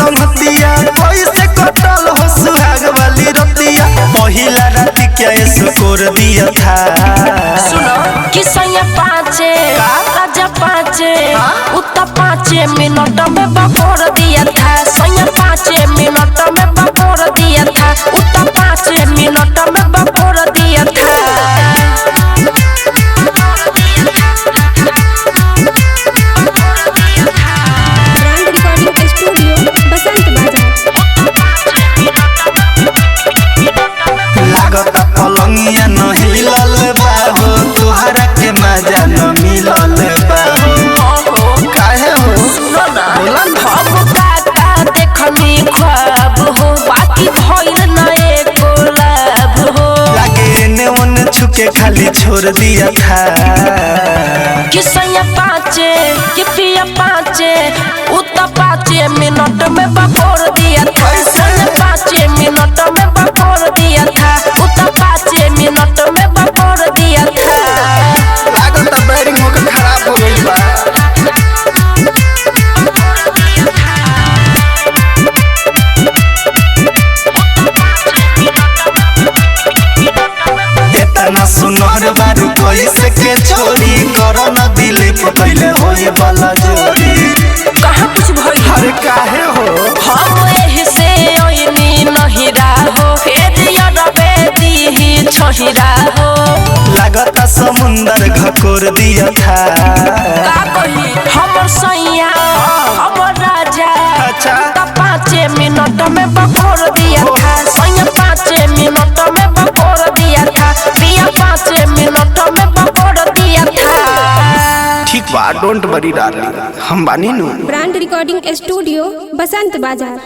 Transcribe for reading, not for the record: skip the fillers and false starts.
संगतिया कैसे कटल हो सुहाग वाली रतिया पहिला राती क्या स्कोर दिया था सुनो किसने पाँचे राजा पाँचे उत्ता 5 मिनट में बकोर दिया था सैया 5 मिनट में बकोर दिया था उत्ता 5 मिनट में बकोर दिया था। लागता पलंगिया न हिलल बाहो तोहरा के मजा न मिलल बाहो काहे हो सुनो ना हम काका देखनी ख्वाब हो बाकी भइल न एको लाभ हो लागे एने ओने छुके खाली छोड़ दिया था कि सैया 5 कि पिया 5 उत्ता 5 मिनट में बकोर दिया था सैया 5 मिनट में बकोर दिया था उत्ता 5 मिनट में बकोर दिया था। लागता बैरिंग होकर खराब हो गई बा इतना सुनहर बारू कैसे के छोरी करना दिले पकैले होए वाला जोड़ी कहाँ कुछ भइल अरे काहे हो हम एही से ओइनी नहिरा हो फेरिया रबेदी ही छहिरा हो लागता समुंदर घकोर दिया था का कही हमर सैया हमर राजा अच्छा 5 मिनट में बकोर दिया था सैया 5 मिनट में बकोर दिया था पिया 5 मिनट में बकोर दिया था। ठीक बा डोंट वरी डार्लिंग हम बानी नु ब्रांड रिकॉर्डिंग स्टूडियो बसंत बाजार।